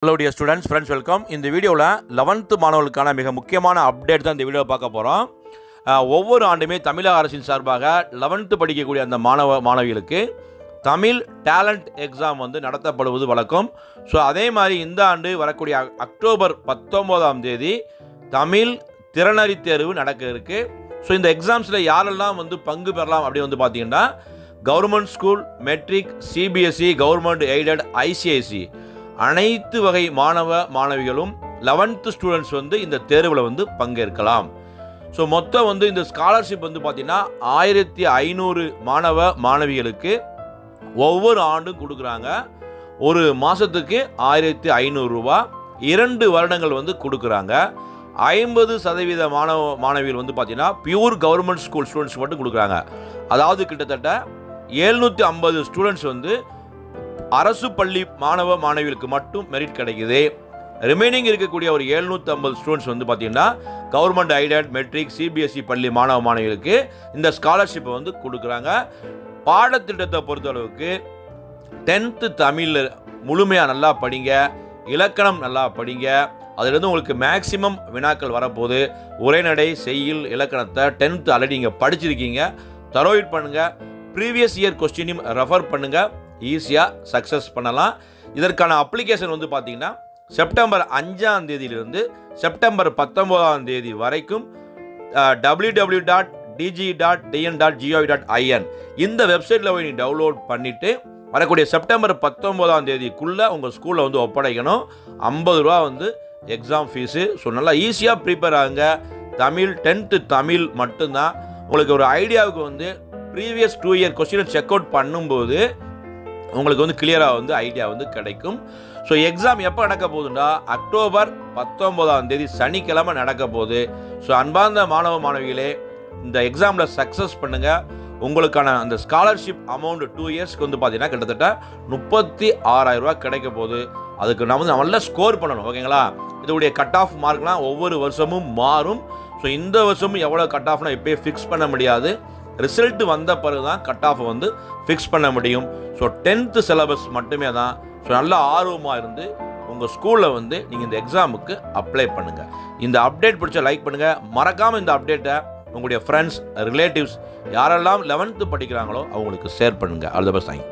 Hello dear students, friends, welcome. இந்த வீடியோவில் 11th மாணவர்களுக்கான மிக முக்கியமான அப்டேட் தான் இந்த வீடியோ பார்க்க போகிறோம். ஒவ்வொரு ஆண்டுமே தமிழக அரசின் சார்பாக 11th படிக்கக்கூடிய அந்த மாணவிகளுக்கு தமிழ் டேலண்ட் எக்ஸாம் வந்து நடத்தப்படுவது வழக்கம். ஸோ அதே மாதிரி இந்த ஆண்டு வரக்கூடிய அக்டோபர் 19ஆம் தேதி தமிழ் திறனறி தேர்வு நடக்க இருக்குது. ஸோ இந்த எக்ஸாம்ஸில் யாரெல்லாம் வந்து பங்கு பெறலாம் அப்படின்னு வந்து பார்த்தீங்கன்னா government school, matric, CBSE, government aided, ICSE அனைத்து வகை மாணவிகளும் 11th ஸ்டூடெண்ட்ஸ் வந்து இந்த தேர்வில் வந்து பங்கேற்கலாம். ஸோ மொத்தம் வந்து இந்த ஸ்காலர்ஷிப் வந்து பார்த்திங்கன்னா 1500 மாணவிகளுக்கு ஒவ்வொரு ஆண்டும் கொடுக்குறாங்க. ஒரு மாதத்துக்கு 1500 ரூபா, 2 வருடங்கள் வந்து கொடுக்குறாங்க. 50% மாணவிகள் வந்து பார்த்திங்கன்னா பியூர் கவர்மெண்ட் ஸ்கூல் ஸ்டூடெண்ட்ஸ் மட்டும் கொடுக்குறாங்க. அதாவது கிட்டத்தட்ட 750 ஸ்டூடெண்ட்ஸ் வந்து அரசு பள்ளி மாணவிகளுக்கு மட்டும் மெரிட் கிடைக்குது. ரிமைனிங் இருக்கக்கூடிய ஒரு 750 ஸ்டூடெண்ட்ஸ் வந்து பார்த்தீங்கன்னா கவர்மெண்ட் எய்டட், மெட்ரிக், சிபிஎஸ்சி பள்ளி மாணவிகளுக்கு இந்த ஸ்காலர்ஷிப்பை வந்து கொடுக்குறாங்க. பாடத்திட்டத்தை பொறுத்தளவுக்கு 10th தமிழில் முழுமையாக நல்லா படிங்க, இலக்கணம் நல்லா படிங்க. அதிலிருந்து உங்களுக்கு மேக்சிமம் வினாக்கள் வரப்போகுது. உரைநடை, செய்யுள், இலக்கணத்தை 10th ஆல்ரெடி நீங்கள் படிச்சிருக்கீங்க. தரோயிட் பண்ணுங்கள். ப்ரீவியஸ் இயர் கொஸ்டினையும் ரெஃபர் பண்ணுங்கள். ஈஸியாக சக்ஸஸ் பண்ணலாம். இதற்கான அப்ளிகேஷன் வந்து பார்த்தீங்கன்னா செப்டம்பர் 5ஆம் தேதியிலிருந்து செப்டம்பர் 19ஆம் தேதி வரைக்கும் www.dg.tn.gov.in இந்த வெப்சைட்டில் போய் நீங்கள் டவுன்லோட் பண்ணிவிட்டு வரக்கூடிய செப்டம்பர் 19ஆம் தேதிக்குள்ளே உங்கள் ஸ்கூலில் வந்து ஒப்படைக்கணும். 50 ரூபா வந்து எக்ஸாம் ஃபீஸு. ஸோ நல்லா ஈஸியாக ப்ரிப்பேர் ஆகுங்க. தமிழ் 10th தமிழ் மட்டும்தான். உங்களுக்கு ஒரு ஐடியாவுக்கு வந்து ப்ரீவியஸ் 2 இயர் கொஸ்டினை செக் அவுட் பண்ணும்போது உங்களுக்கு வந்து கிளியராக வந்து ஐடியா வந்து கிடைக்கும். ஸோ எக்ஸாம் எப்போ நடக்க போகுதுன்னா அக்டோபர் 19ஆம் தேதி சனிக்கிழமை நடக்க போகுது. ஸோ அன்பார்ந்த மாணவிகளே, இந்த எக்ஸாமில் சக்ஸஸ் பண்ணுங்கள். உங்களுக்கான அந்த ஸ்காலர்ஷிப் அமௌண்ட் 2 இயர்ஸ்க்கு வந்து பார்த்தீங்கன்னா கிட்டத்தட்ட 36,000 ரூபா கிடைக்க போகுது. அதுக்கு நம்ம வந்து நல்லா ஸ்கோர் பண்ணணும். ஓகேங்களா? இதோடைய கட் ஆஃப் மார்க்லாம் ஒவ்வொரு வருஷமும் மாறும். ஸோ இந்த வருஷமும் எவ்வளோ கட் ஆஃப்னா இப்போயே ஃபிக்ஸ் பண்ண முடியாது. ரிசல்ட் வந்த பிறகு தான் கட் ஆஃபை வந்து ஃபிக்ஸ் பண்ண முடியும். ஸோ 10th சிலபஸ் மட்டுமே தான். ஸோ நல்ல ஆர்வமாக இருந்து உங்கள் ஸ்கூலில் வந்து நீங்கள் இந்த எக்ஸாமுக்கு அப்ளை பண்ணுங்கள். இந்த அப்டேட் பிடிச்ச லைக் பண்ணுங்கள். மறக்காமல் இந்த அப்டேட்டை உங்களுடைய ஃப்ரெண்ட்ஸ், ரிலேட்டிவ்ஸ் யாரெல்லாம் 11th படிக்கிறாங்களோ அவங்களுக்கு ஷேர் பண்ணுங்கள். All the best. தேங்க்யூ.